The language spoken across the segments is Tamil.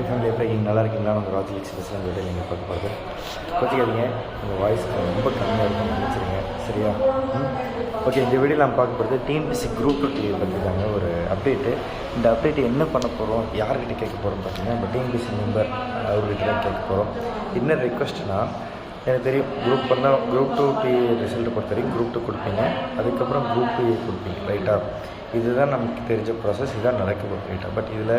ஃபேமிலி எப்படி நல்லா இருக்கீங்களா? நம்ம ராஜலிக்ஸ் பேசுகிற வீட்டில் நீங்கள் பார்க்க போகிறது கொச்சிக்காதீங்க, உங்கள் வாய்ஸ் ரொம்ப கம்மியாக இருக்கும்னு நினச்சிருங்க, சரியா? ஓகே, இந்த வீடியோவில் நம்ம பார்க்க போகிறது டிஎன்பிஎஸ்சி குரூப் 2 பற்றி தாங்க ஒரு அப்டேட்டு. இந்த அப்டேட்டு என்ன பண்ண போகிறோம், யார்கிட்ட கேட்க போகிறோம் பார்த்தீங்கன்னா, நம்ம டிஎன்பிஎஸ்சி மெம்பர் அவர்கிட்ட தான் கேட்க போகிறோம். என்ன ரெக்வஸ்ட்னா, எனக்கு தெரியும் குரூப் 2 ரிசல்ட்டை பொறுத்த வரைக்கும் குரூப் 2 கொடுப்பீங்க, அதுக்கப்புறம் குரூப் 2 கொடுப்பீங்க, ரைட்டாக? இதுதான் நமக்கு தெரிஞ்ச ப்ராசஸ், இதுதான் நடக்கும், ரைட்டாக? பட் இதில்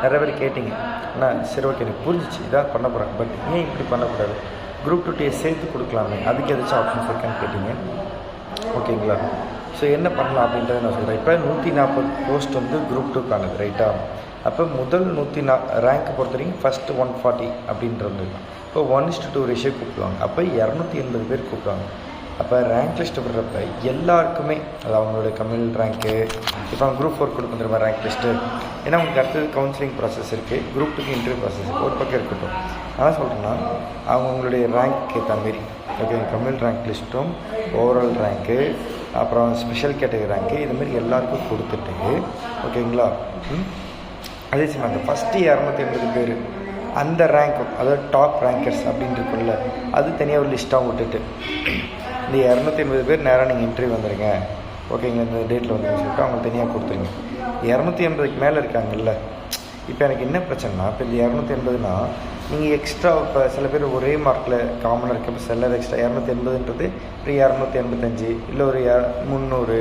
நிறைய பேர் கேட்டிங்க, ஆனால் சரி ஓகே எனக்கு புரிஞ்சிச்சு, இதான் பண்ண போகிறேன், பட் ஏன் இப்படி பண்ணக்கூடாது, குரூப் 2 சேர்த்து கொடுக்கலாமே, அதுக்கு எதாச்சும் ஆப்ஷன்ஸ் இருக்கான்னு கேட்டிங்க, ஓகேங்களா? ஸோ என்ன பண்ணலாம் அப்படின்றத நான் சொல்கிறேன். இப்போ 140 போஸ்ட் வந்து குரூப் 2க்கானது, ரைட்டாக? அப்போ முதல் ரேங்க் பொறுத்த வரைக்கும் ஃபஸ்ட்டு 140 அப்படின்றது தான். இப்போ 1:2 ரேஷியோ கூப்பிடுவாங்க, அப்போ 280 பேர் கூப்பிடுவாங்க. அப்போ ரேங்க் லிஸ்ட்டு விடுறப்ப எல்லாருக்குமே, அது அவங்களுடைய கம்யூனல் ரேங்க்கு, இப்போ அவங்க குரூப் 4 கொடுக்க மாதிரி ரேங்க் லிஸ்ட்டு, ஏன்னா உங்களுக்கு அடுத்தது கவுன்சிலிங் ப்ராசஸ் இருக்குது, குரூப் 2க்கு இன்டர்வியூ ப்ராசஸ் ஒரு பக்கம் இருக்கட்டும். ஆனால் சொல்கிறேன்னா அவங்களுடைய ரேங்க் ஏற்ற மாரி, ஓகே, கம்யூனல் ரேங்க் லிஸ்ட்டும் ஓவரால் ரேங்க்கு அப்புறம் ஸ்பெஷல் கேட்டகரி ரேங்க்கு இதுமாரி எல்லாருக்கும் கொடுத்துட்டு, ஓகேங்களா? அதே சமயம் அந்த ஃபஸ்ட்டு 280 பேர் அந்த ரேங்க், அதாவது டாப் ரேங்கர்ஸ் அப்படின்னு இருக்குல்ல, அது தனியாக ஒரு லிஸ்ட்டாக விட்டுட்டு இந்த 280 பேர் நேராக நீங்கள் இன்டர்வியூ வந்துடுங்க, ஓகேங்களா, இந்த டேட்டில் வந்து சொல்லிட்டு அவங்க தனியாக கொடுத்துருங்க. 280க்கு மேலே இருக்காங்கல்ல, இப்போ எனக்கு என்ன பிரச்சனைனா, இப்போ இந்த 280னா நீங்கள் எக்ஸ்ட்ரா, இப்போ சில பேர் ஒரே மார்க்கில் காமனாக இருக்குது, இப்போ சிலர் எக்ஸ்ட்ரா 280ன்றது ஒரு 285 இல்லை ஒரு 300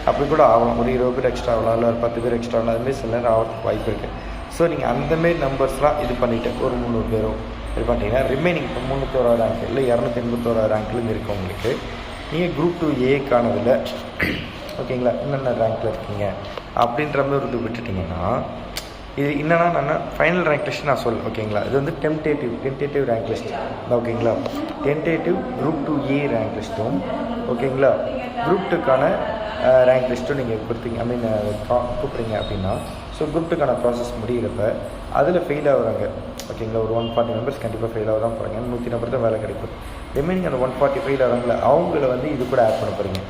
அப்படி கூட ஆகலாம், ஒரு 20 பேர் எக்ஸ்ட்ரா ஆகலாம், இல்லை ஒரு 10 பேர் எக்ஸ்ட்ரா ஆகலாம், அதுமாரி சில நேரம் ஆகிறதுக்கு வாய்ப்பு இருக்குது. ஸோ நீங்கள் அந்தமாரி நம்பர்ஸ்லாம் இது பண்ணிவிட்டு ஒரு 300 பேரோ இது பண்ணிட்டீங்கன்னா ரிமைனிங் இப்போ 301 ரேங்க் இல்லை 281 ரேங்க்லேருந்து இருக்கவங்களுக்கு நீங்கள் குரூப் 2Aக்கானதில், ஓகேங்களா, என்னென்ன ரேங்க்கில் இருக்கீங்க அப்படின்ற மாதிரி இது விட்டுட்டிங்கன்னா, இது என்னென்னா நான் ஃபைனல் ரேங்க் லிஸ்ட் நான் சொல்ல, ஓகேங்களா? இது வந்து டென்டேட்டிவ் ரேங்க் லிஸ்ட், ஓகேங்களா? டென்டேட்டிவ் குரூப் 2A ரேங்க் லிஸ்ட்டும், ஓகேங்களா, குரூப் 2க்கான ரேங்க் லிஸ்ட்டும் நீங்கள் கொடுத்தீங்க, கூப்பிட்றீங்க அப்படின்னா, ஸோ குரூப் 2க்கான ப்ராசஸ் முடிகிறப்ப அதில் ஃபெயில் ஆகுறாங்க, ஓகேங்களா? ஒரு 140 மெம்பர்ஸ் கண்டிப்பாக ஃபெயில் ஆக தான் போகிறாங்க, 140 தான் வேலை கிடைக்கும். ரிமைனிங் அந்த 140 ஃபெயில் ஆகிறாங்கள அவங்கள வந்து இது கூட ஆட் பண்ண போகிறீங்க.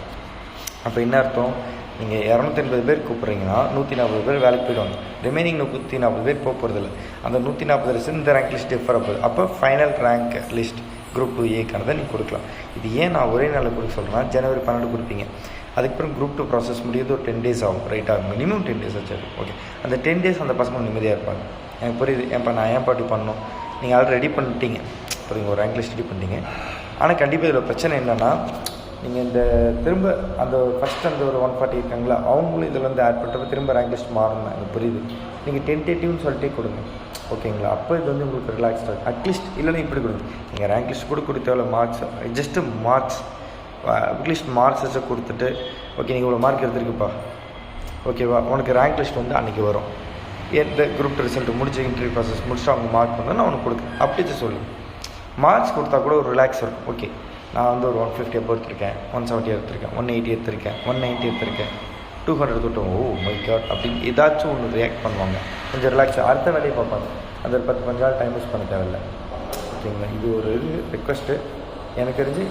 அப்போ என்ன அர்த்தம், நீங்கள் 280 பேர் கூப்பிட்றீங்கன்னா 140 பேர் வேலைக்கு போயிடுவாங்க, ரிமைனிங் 140 பேர் போகிறதில்ல. அந்த 140 லிஸ்ட் இந்த ரேங்க் லிஸ்ட் டிஃபர் ஆகுது. அப்போ ஃபைனல் ரேங்க் லிஸ்ட் குரூப் 2Aக்கானதை நீங்கள் கொடுக்கலாம். இது ஏன் நான் ஒரே நாளில் கொடுக்க சொல்கிறேன்னா, ஜனவரி 12 கொடுப்பீங்க, அதுக்கப்புறம் குரூப் 2 ப்ராசஸ் முடியுது ஒரு 10 days ஆகும், ரைட்டாக? மினிமம் 10 days ஆச்சு, ஓகே. அந்த 10 days அந்த பசங்க நிம்மதியாக இருப்பாங்க. எனக்கு புரியுது, ஏன்ப்பா நான் ஏன் பாட்டி பண்ணணும், நீங்கள் ஆல்ரெடி ரெடி பண்ணிட்டீங்க, புரியுங்க, ஒரு ரேங்க் லிஸ்ட் ரெடி பண்ணிட்டீங்க. ஆனால் கண்டிப்பாக இதில் பிரச்சனை என்னென்னா, நீங்கள் இந்த திரும்ப அந்த ஃபஸ்ட் அந்த ஒரு 140 இருக்காங்களா அவங்களும் இதில் வந்து ஆட் பண்ணுறப்ப திரும்ப ரேங்க் லிஸ்ட் மாறணும், எனக்கு புரியுது. நீங்கள் டென்டேட்டிவ்னு சொல்லிட்டே கொடுங்க, ஓகேங்களா? அப்போ இது வந்து உங்களுக்கு ரிலாக்ஸ்டாக அட்லீஸ்ட், இல்லைன்னா இப்படி கொடுங்க, நீங்கள் ரேங்க் லிஸ்ட் கூட கொடுத்தேவல marks, just marks, at least marks வச்சு கொடுத்துட்டு, ஓகே நீங்கள் இவ்வளோ மார்க் எடுத்துருக்குப்பா, ஓகேவா, உனக்கு ரேங்க் லிஸ்ட் வந்து அன்றைக்கி வரும், எந்த குரூப் ரிசல்ட் முடிச்சு இன்டர்வியூ ப்ராசஸ் முடிச்சுட்டு அவங்க மார்க் வந்தால் நான் உனக்கு கொடுக்குறேன், அப்படி சொல்லு. மார்க்ஸ் கொடுத்தா கூட ஒரு ரிலாக்ஸ் இருக்கும். ஓகே, நான் வந்து ஒரு 150 அப்போ எடுத்திருக்கேன், 170 எடுத்திருக்கேன், 180 எடுத்திருக்கேன், 190 எடுத்திருக்கேன், 200 தொட்டோம், ஓ மை காட் அப்படின்னு ஏதாச்சும் ஒன்று ரியாக்ட் பண்ணுவாங்க, கொஞ்சம் ரிலாக்ஸ், அடுத்த வேலையை பார்ப்பாங்க, அந்த ஒரு 10-15 நாள் டைம் யூஸ் பண்ண தேவையில்லை, ஓகேங்களா? இது ஒரு ரெக்வஸ்ட்டு. எனக்கு தெரிஞ்சு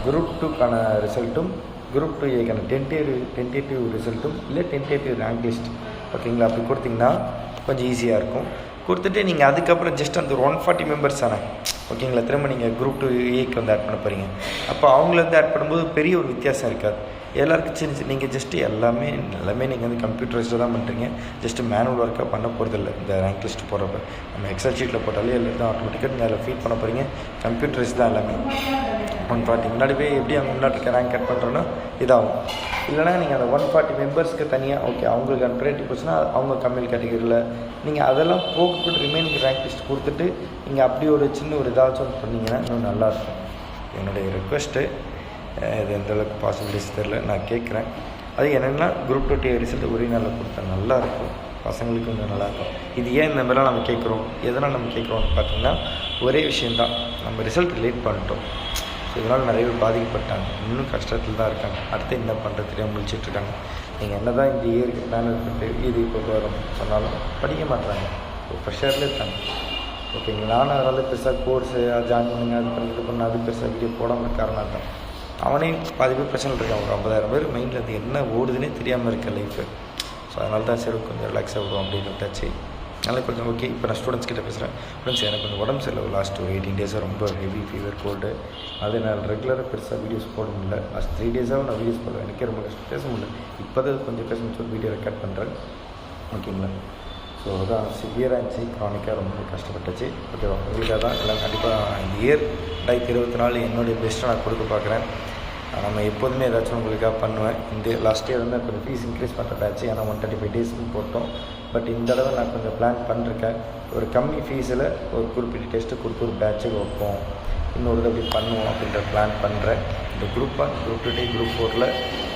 குரூப் 2க்கான ரிசல்ட்டும் குரூப் 2Aக்கான டென்டேட்டிவ் ரிசல்ட்டும் இல்லை டென்டேட்டிவ் ரேங்க் லிஸ்ட், ஓகேங்களா, அப்படி கொடுத்திங்கன்னா கொஞ்சம் ஈஸியாக இருக்கும். கொடுத்துட்டு நீங்கள் அதுக்கப்புறம் ஜஸ்ட் அந்த 140 மெம்பர்ஸ் தானே, ஓகேங்களா, திரும்ப நீங்கள் குரூப் 2Aக்கு வந்து ஆட் பண்ண போகிறீங்க. அப்போ அவங்கள வந்து ஆட் பண்ணும்போது பெரிய ஒரு வித்தியாசம் இருக்காது, எல்லாருக்கும் சின்ன நீங்கள் ஜஸ்ட்டு எல்லாமே நீங்கள் வந்து கம்ப்யூட்டரைஸ்டாக தான் பண்ணுறீங்க, ஜஸ்ட்டு மேனுவல் ஒர்க்காக பண்ண போகிறதில்ல. இந்த ரேங்க் லிஸ்ட் போடுறப்ப நம்ம எக்ஸல் ஷீட்டில் போட்டாலே எல்லாத்தையும் ஆட்டோமேட்டிக்காக நீங்கள் அதில் ஃபீட் பண்ண போகிறீங்க, கம்ப்யூட்டரைஸ் தான் எல்லாமே. 140 முன்னாடி போய் எப்படி அவங்க முன்னாடி இருக்க ரேங்க் கட் பண்ணுறோன்னா இதாகும். இல்லைனா நீங்கள் அந்த 140 மெம்பர்ஸ்க்கு தனியாக, ஓகே, அவங்களுக்கு அந்த ப்ரையாரிட்டி போச்சுன்னா அவங்க கம்மியல் கேட்டகரியில் நீங்கள் அதெல்லாம் போட்டு ரிமைனிங் ரேங்க் லிஸ்ட் கொடுத்துட்டு நீங்கள் அப்படி ஒரு சின்ன ஒரு ஏதாச்சும் ஒன்று பண்ணிங்கன்னா இன்னும் நல்லாயிருக்கும். என்னுடைய ரெக்வஸ்ட்டு, இது எந்தளவுக்கு பாசிபிலிட்டிஸ் தெரில, நான் கேட்குறேன். அது என்னென்னா குரூப் 2 ரிசல்ட் ஒரே நாளில் கொடுத்தா நல்லாயிருக்கும், பசங்களுக்கு கொஞ்சம் நல்லாயிருக்கும். இது ஏன் இந்த மாதிரிலாம் நம்ம கேட்குறோம், எதனால் நம்ம கேட்குறோம்னு பார்த்தீங்கன்னா, ஒரே விஷயந்தான், நம்ம ரிசல்ட் லேட் பண்ணிட்டோம், ஸோ இதனால் நிறைய பேர் பாதிக்கப்பட்டாங்க, இன்னும் கஷ்டத்தில் தான் இருக்காங்க, அடுத்து என்ன பண்ணுறது தெரியாமல் முடிச்சிட்ருக்காங்க. நீங்கள் என்ன தான் இந்த இயருக்கு பிளான் எடுத்துகிட்டு இது இப்போ வரும் சொன்னாலும் படிக்க மாட்டுறாங்க, இப்போ ப்ரெஷரில் இருக்காங்க, ஓகேங்களா? நானும் அதனால் பெருசாக கோர்ஸு ஜாயின் பண்ணுங்க, அது பண்ணி இது பண்ண, அது பெருசாக வீடியோ போடாமல் காரணம் தான். அவனே பாதி பேர் பிரச்சனை இருக்கான், ஒரு 50,000 பேர் மைண்டில் அது என்ன ஓடுதுன்னே தெரியாமல் இருக்க லைஃபு. ஸோ அதனால தான் சரி கொஞ்சம் ரிலாக்ஸாக விடுவோம் அப்படின்னு விட்டாச்சு. அதனால் கொஞ்சம் ஓகே. இப்போ நான் ஸ்டூடெண்ட்ஸ் கிட்ட பேசுகிறேன். ஃப்ரெண்ட்ஸ் எனக்கு கொஞ்சம் உடம்பு சரியில்லை லாஸ்ட் ஒரு 18 டேஸாக ரொம்ப ஹெவி ஃபீவர் கோல்டு. அது நான் ரெகுலராக பெருசாக வீடியோஸ் போட முடியல. லாஸ்ட் 3 டேஸாகவும் நான் வீடியோஸ் போடுவேன். எனக்கே ரொம்ப கஷ்டம், பேச முடியல. இப்போ தான் கொஞ்சம் பேச முடிச்சு வீடியோ ரெக்கார்ட் பண்ணுறேன். ஓகேங்களா? ஸோ அதான் சிவியராக இருந்துச்சு, க்ரானிக்காக ரொம்ப கஷ்டப்பட்டுச்சு. ஓகேவா? உங்களுக்காக தான் எல்லாம் கண்டிப்பாக இந்த இயர் 2024 என்னுடைய பெஸ்ட்டை நான் கொடுக்க பார்க்குறேன். நம்ம எப்போதுமே ஏதாச்சும் உங்களுக்காக பண்ணுவேன். இந்த லாஸ்ட் இயர் வந்து கொஞ்சம் ஃபீஸ் இன்க்ரீஸ் பண்ணுற பேட்ச், ஏன்னா 135 டேஸ்க்கு போட்டோம். பட் இந்த தடவை நான் கொஞ்சம் பிளான் பண்ணிருக்கேன். ஒரு கம்மி ஃபீஸில் ஒரு குறிப்பிட்ட டெஸ்ட்டு கொடுத்து ஒரு பேட்சுக்கு வைப்போம், இன்னொரு அப்படி பண்ணுவோம் அப்படின்ற பிளான் பண்ணுறேன். இந்த குரூப் 1, குரூப் 2, குரூப் 4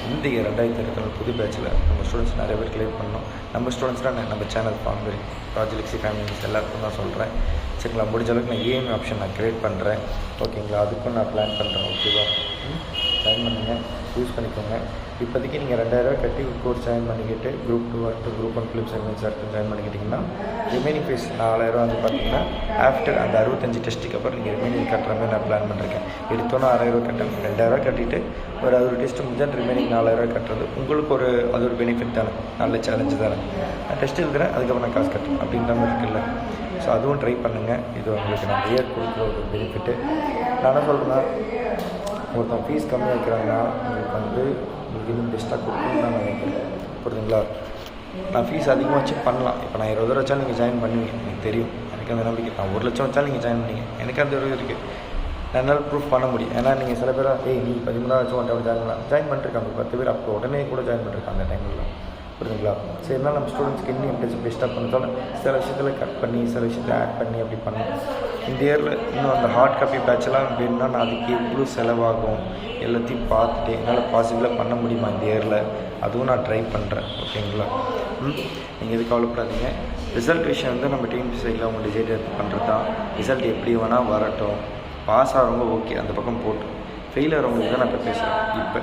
இந்த இயர் 2024 புது பேட்சில் நம்ம ஸ்டூடெண்ட்ஸ் நிறைய பேர் கிளியர் பண்ணோம். நம்ம ஸ்டூடெண்ட்ஸ்லாம் நம்ம சேனல் ஃபார்மரி ப்ராஜெக்ட்ஸி ஃபேமிலிஸ் எல்லாருக்கும் தான் சொல்கிறேன். சரிங்களா? முடிஞ்ச அளவுக்கு நான் ஏஎம் ஆப்ஷன் நான் க்ரியேட் பண்ணுறேன். ஓகேங்களா? அதுக்கும் நான் பிளான் பண்ணுறேன். ஓகேவா? ஜாயின் பண்ணுங்கள், யூஸ் பண்ணிக்கோங்க. இப்போதைக்கு நீங்கள் 2000 கட்டி கோர்ஸ் ஜாயின் பண்ணிக்கிட்டு குரூப் 2 வரட்டும், குரூப் 1 ஃபிலிப்ஸ் இருக்கும் ஜாயின் பண்ணிக்கிட்டிங்கன்னா ரிமைனிங் ஃபீஸ் 4000 வந்து பார்த்தீங்கன்னா ஆஃப்டர் அந்த 65 டெஸ்ட்டுக்கு அப்புறம் நீங்கள் ரிமைனிங் கட்டுற மாதிரி நான் பிளான் பண்ணிருக்கேன். எடுத்தோன்னா 6000 கட்டணும், 2000 கட்டிட்டு ஒரு 60 டெஸ்ட்டு முடிஞ்சால் ரிமைனிங் 4000 கட்டுறது உங்களுக்கு அது ஒரு பெனிஃபிட் தானே, நல்ல சேலஞ்சு தானே. நான் டெஸ்ட் எழுதுறேன், அதுக்கப்புறம் நான் காசு கட்டணும் அப்படின்ற மாதிரி இருக்குல்ல. ஸோ அதுவும் ட்ரை பண்ணுங்கள். இது உங்களுக்கு நான் இயர் கொடுக்குற ஒரு பெனிஃபிட்டு. நான் என்ன சொல்கிறேன்னா, ஒருத்தன் ஃபீஸ் கம்மியாக இருக்கிறாங்கன்னா உங்களுக்கு இன்னும் பெஸ்ட்டாக கொடுக்கணும்னு நான் நினைக்கிறேன். புரியுதுங்களா? நான் ஃபீஸ் அதிகமாக வச்சு பண்ணலாம். இப்போ நான் 20,000 வச்சாலும் நீங்கள் ஜாயின் பண்ணுவீங்க, எனக்கு தெரியும். எனக்கு அந்த நம்பிக்கை. நான் 1,00,000 வச்சாலும் நீங்கள் ஜாயின் பண்ணீங்க, எனக்கு அந்த ஒரு இருக்குது. என்னால் ப்ரூஃப் பண்ண முடியும். ஏன்னா நீங்கள் சில பேர் நீ 13,000 ஜாயின் பண்ணிருக்காங்க, 10 பேர் அப்போ உடனே கூட ஜாயின் பண்ணிருக்காங்க அந்த டைமில். புரியுதுங்களா? சரி, இருந்தாலும் நம்ம ஸ்டூடெண்ட்ஸ்க்கு இன்னும் இன்ட்ரெஸ்ட் பெஸ்ட்டாக பண்ணதால சில விஷயத்தில் கட் பண்ணி சில விஷயத்தை ஆட் பண்ணி அப்படி பண்ணணும். இந்த இயரில் இன்னும் அந்த ஹார்ட் காப்பி பேட்செல்லாம் வேணும்னா நான் அதுக்கு எவ்வளோ செலவாகும் எல்லாத்தையும் பார்த்துட்டு என்னால் பாசிபிளாக பண்ண முடியுமா இந்த இயரில், அதுவும் நான் ட்ரை பண்ணுறேன். ஓகேங்களா? நீங்கள் எது கவலைப்படாதீங்க. ரிசல்ட் விஷயம் வந்து நம்ம டீம் சைடில் அவங்க டிசைட் எடுத்து பண்ணுறது தான். ரிசல்ட் எப்படி வேணால் வரட்டும், பாஸ் ஆகிறவங்க ஓகே அந்த பக்கம் போட்டு, ஃபெயில் ஆகிறவங்களுக்கு தான் நான் இப்போ பேசுகிறேன். இப்போ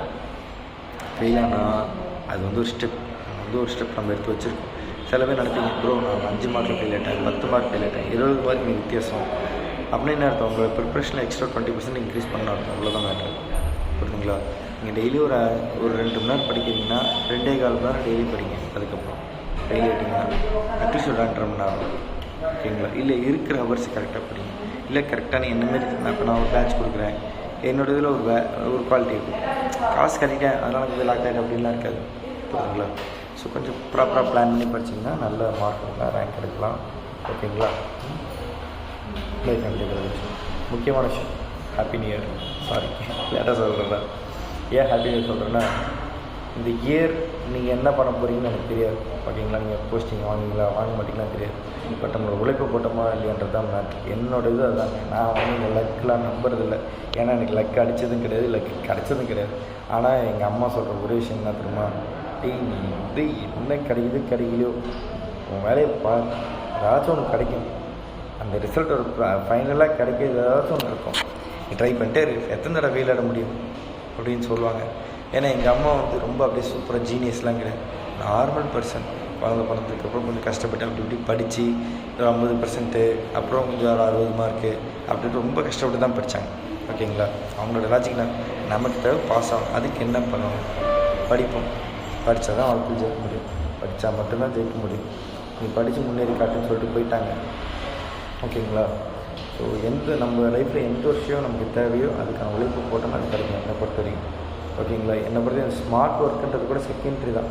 ஃபெயில் ஆனால் அது வந்து ஒரு ஸ்டெப் நம்ம எடுத்து வச்சுருக்கோம். சில பேர் நினைப்பீங்க, ப்ரோ நான் 5 மார்க்கில் ஃபெயில் ஆகிட்டேன், 10 மார்க் ஃபெயில் ஆகிட்டேன், 20 மார்க் வித்தியாசம் அப்படின்னு அர்த்தம். உங்களை ப்ரிப்ரேஷனில் எக்ஸ்ட்ரா 20% இன்க்ரீஸ் பண்ண அர்த்தம். அவ்வளோதான் மேட்ரு. புரியுதுங்களா? நீங்கள் டெய்லி ஒரு 2 மணி நேரம் படிக்கிறீங்கன்னா 2.25 மணி நேரம் டெய்லி படிங்க. அதுக்கப்புறம் ஃபெயில் ஆகிட்டிங்கன்னா அட்லீஸ்ட் ஒரு 2.5 மணி நேரம். ஓகேங்களா? இல்லை இருக்கிற ஹவர்ஸ் கரெக்டாக படிங்க. இல்லை கரெக்டான என்ன மாரி இப்போ நான் ஒரு பேட்ச் கொடுக்குறேன், என்னோட இதில் ஒரு குவாலிட்டி இருக்கும். காசு கட்டிட்டேன் அதனால் எனக்கு லாக் ஆகிட்டு அப்படின்லாம் இருக்காது. புரியுதுங்களா? ஸோ கொஞ்சம் ப்ராப்பராக பிளான் பண்ணி படிச்சிங்கன்னா நல்ல மார்க் எடுக்கலாம், ரேங்க் எடுக்கலாம். ஓகேங்களா? முக்கியமான விஷயம், ஹாப்பி நியூ இயர். சாரி லேட்டாக சொல்கிறேன். ஏன் ஹாப்பி நியூ இயர் சொல்கிறேன்னா, இந்த இயர் நீங்கள் என்ன பண்ண போகிறீங்கன்னு எனக்கு தெரியாது. ஓகேங்களா? நீங்கள் போஸ்டிங் வாங்குவீங்களா வாங்க மாட்டிங்களா தெரியாது. பட் நம்மளோட உழைப்பு போட்டோமா இல்லையான்றது தான் மேட்ரு. என்னோட இது அதுதாங்க. நான் வந்து இந்த லக்கெலாம் நம்புறதில்லை. ஏன்னா எனக்கு லக்கு அடித்ததும் கிடையாது, லக்கு கிடச்சதும் கிடையாது. ஆனால் எங்கள் அம்மா சொல்கிற ஒரு விஷயம் என்ன தெரியுமா, நீ வந்து என்ன கிடைக்கலையோ உன் வேலையை பார், ஏதாச்சும் ஒன்று கிடைக்கும். அந்த ரிசல்ட் ஒரு ஃபைனலாக கிடைக்கிறது ஏதாச்சும் ஒன்று இருக்கும். நீ ட்ரை பண்ணிட்டே எத்தனை தடவை ஃபெயில் ஆட முடியும் அப்படின்னு சொல்லுவாங்க. ஏன்னா எங்கள் அம்மா வந்து ரொம்ப அப்படியே சூப்பராக ஜீனியஸ்லாம் கிடையாது, நார்மல் பர்சன். குழந்தை பிறந்ததுக்கப்புறம் கொஞ்சம் கஷ்டப்பட்டு அப்படி இப்படி படித்து ஒரு 50%, அப்புறம் கொஞ்சம் ஒரு 60 மார்க்கு அப்படின்ட்டு ரொம்ப கஷ்டப்பட்டு தான் படித்தாங்க. ஓகேங்களா? அவங்களோட லாஜிக்கில் நமக்கு தேவை பாஸ் ஆகும். அதுக்கு என்ன பண்ணணும்? படிப்போம். படித்தா தான் வாழ்க்கையில் ஜெயிக்க முடியும். படித்தா மட்டும்தான் ஜெயிக்க முடியும். நீ படித்து முன்னேறி காட்டுன்னு சொல்லிட்டு போயிட்டாங்க. ஓகேங்களா? ஸோ நம்ம லைஃப்பில் எந்த ஒரு விஷயம் நமக்கு தேவையோ அதுக்கான உழைப்பு போட்டோம்னா அது கிடைக்கும் என்னை பொறுத்த வரைக்கும். ஓகேங்களா? என்னை பொறுத்த ஸ்மார்ட் ஒர்க்குன்றது கூட செகண்டரி தான்,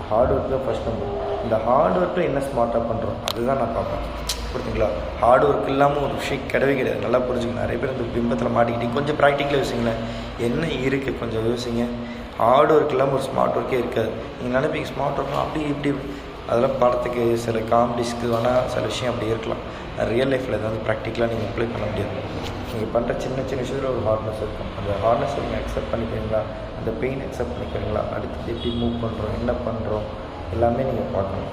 ஹார்ட் ஒர்க் தான் ஃபஸ்ட் நம்பர். இந்த ஹார்ட் ஒர்க்கில் என்ன ஸ்மார்ட்டாக பண்ணுறோம் அதுதான் நான் பார்ப்பேன். புரியுதுங்களா? ஹார்ட் ஒர்க் இல்லாமல் ஒரு விஷயம் கிடையாது. நல்லா புரிஞ்சுக்கணும். நிறைய பேர் இந்த பிம்பத்தில் மாட்டிக்கிட்டு கொஞ்சம் ப்ராக்டிக்கலாக யோசிங்களேன். என்ன இருக்குது கொஞ்சம் யோசிங்க. ஹார்ட் ஒர்க் இல்லாமல் ஒரு ஸ்மார்ட் ஒர்க்கே இருக்காது. நீங்கள் நினைப்பீங்க ஸ்மார்ட் ஒர்க்லாம் அப்படி இப்படி, அதெல்லாம் படத்துக்கு சில காமெடிஸ்க்கு வேணால் சில விஷயம் அப்படி இருக்கலாம். ரியல் லைஃப்பில் ஏதாவது ப்ராக்டிக்கலாக நீங்கள் அப்ளை பண்ண முடியாது. நீங்கள் பண்ணுற சின்ன சின்ன விஷயத்தில் ஒரு ஹார்ட்னஸ் இருக்கும். அந்த ஹார்ட்னஸ் நீங்கள் அக்செப்ட் பண்ணிக்கிறீங்களா, அந்த பெயின் அக்செப்ட் பண்ணிக்கிறீங்களா, அடுத்து எப்படி மூவ் பண்ணுறோம், என்ன பண்ணுறோம் எல்லாமே நீங்கள் பார்க்கணும்.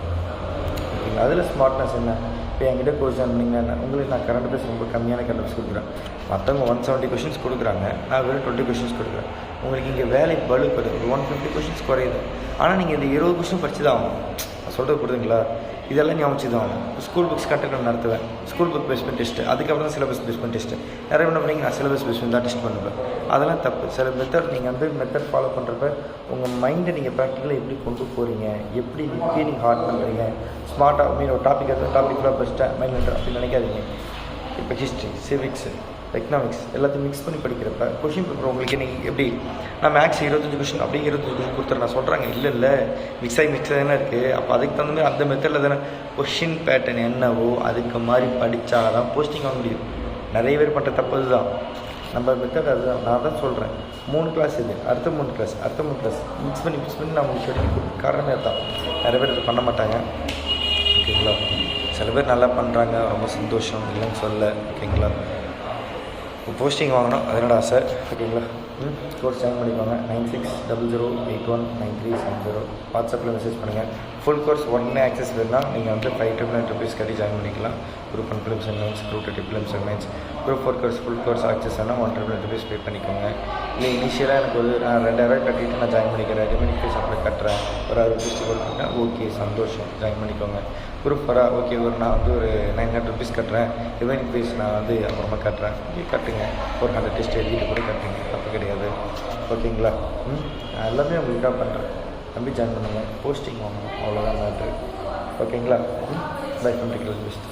ஓகேங்களா? அதில் ஸ்மார்ட்னஸ் என்ன? இப்போ என்கிட்ட கொஸ்டின் பண்ணிங்கன்னா உங்களுக்கு நான் கரண்ட் பேஸ் ரொம்ப கம்மியான கரண்ட் பேஸ் கொடுக்குறேன். மற்றவங்க 170 கொஷின்ஸ் கொடுக்குறாங்க, நான் வெறும் 20 கொஷின்ஸ் கொடுக்குறேன். உங்களுக்கு இங்கே வேலை பலு குறையுது, ஒரு 150 கொஷின்ஸ் குறையுது. ஆனால் நீங்கள் இந்த 20 கொஷின் படித்து தான் ஆகணும். சொல்கிறது புரியுதுங்களா? இதெல்லாம் ஞாபகம் தான் ஆகணும். ஸ்கூல் புக்ஸ் கண்டக்ட் நடத்துவேன், ஸ்கூல் புக் பேஸ்மெண்ட் டெஸ்ட்டு, அதுக்கப்புறம் தான் சிலபஸ் பேஸ்மெண்ட் டெஸ்ட்டு. நிறைய என்ன பண்ணி நான் சிலபஸ் பேஸ்மெண்ட் தான் டெஸ்ட் பண்ணுவேன். அதெல்லாம் தப்பு. சில மெத்தட் நீங்கள் வந்து மெத்தட் ஃபாலோ பண்ணுறப்ப உங்கள் மைண்டை நீங்கள் ப்ராக்டிக்கலாக எப்படி கொண்டு போகிறீங்க, எப்படி இப்படி நீங்கள் ஹார்ட் பண்ணுறீங்க, ஸ்மார்ட்டாக மீன் ஒரு டாபிக் எடுத்து டாபிக்லாம் படிச்சுட்டேன் மைண்ட் அப்படி நினைக்காதீங்க. இப்போ ஹிஸ்ட்ரி, சிவிக்ஸு, எக்கனாமிக்ஸ் எல்லாத்தையும் மிக்ஸ் பண்ணி படிக்கிறப்ப கொஷின் பேப்பர் உங்களுக்கு நீங்கள் எப்படி நான் மேக்ஸ் 25 கொஷின் அப்படியே 25 கொஷின் கொடுத்துறேன் நான் சொல்கிறாங்க. இல்லை மிக்ஸ் தானே இருக்குது. அப்போ அதுக்கு தகுந்த மாதிரி அந்த மெத்தடில் தானே கொஷின் பேட்டர்ன் என்னவோ அதுக்கு மாதிரி படித்தா தான் போஸ்டிங் வாங்க முடியும். நிறைய பேர் பண்ணுற தப்பு அதுதான். நம்ம மெத்தட் அதுதான். நான் தான் சொல்கிறேன் 3 கிளாஸ் இது, அடுத்த 3 கிளாஸ் மிக்ஸ் பண்ணி நான் உங்களுக்கு சொல்லி காரணமே அதுதான். நிறைய பேர் இது பண்ண மாட்டாங்க. ஓகேங்களா? சில பேர் நல்லா பண்ணுறாங்க, ரொம்ப சந்தோஷம், இல்லைன்னு சொல்ல. ஓகேங்களா? இப்போ போஸ்டிங் வாங்கணும் அதனோட ஆசை. ஓகேங்களா? கோர்ஸ் ஜாயின் பண்ணிக்கோங்க. 9600819370 வாட்ஸ்அப்பில் மெசேஜ் பண்ணுங்கள். ஃபுல் கோர்ஸ் உடனே ஆக்சஸ் வேணுன்னா நீங்கள் வந்து 599 rupees கட்டி ஜாயின் பண்ணிக்கலாம். Group 1 films and mains, group 2 films and mains, group 4 course full course access ஆனால் 199 rupees பே பண்ணிக்கோங்க. இல்லை இனிஷியலாக எனக்கு ஒரு 2000 கட்டிட்டு நான் ஜாயின் பண்ணிக்கிறேன், ரிமைனிங் ஃபீஸ் அப்புறம் கட்டுறேன், ஒரு 60 rupees கொடுத்துட்டேன், ஓகே சந்தோஷம், ஜாயின் பண்ணிக்கோங்க. குரூப் 4 ஓகே நான் வந்து ஒரு 900 rupees கட்டுறேன், ரிமைனிங் ஃபீஸ் நான் வந்து அப்புறமா கட்டுறேன், ஓகே கட்டுங்க. ஒரு 100 டெஸ்ட் எழுதிட்டு கூட கட்டுங்க, தப்பு கிடையாது. ஓகேங்களா? நான் எல்லாமே உங்களுக்காக பண்ணுறேன். நம்பி ஜாயின் பண்ணுங்கள், போஸ்டிங் வாங்கணும், அவ்வளோதான் மேட்ரு. ஓகேங்களா? பை பண்ணிக்கலாம் பெஸ்ட்.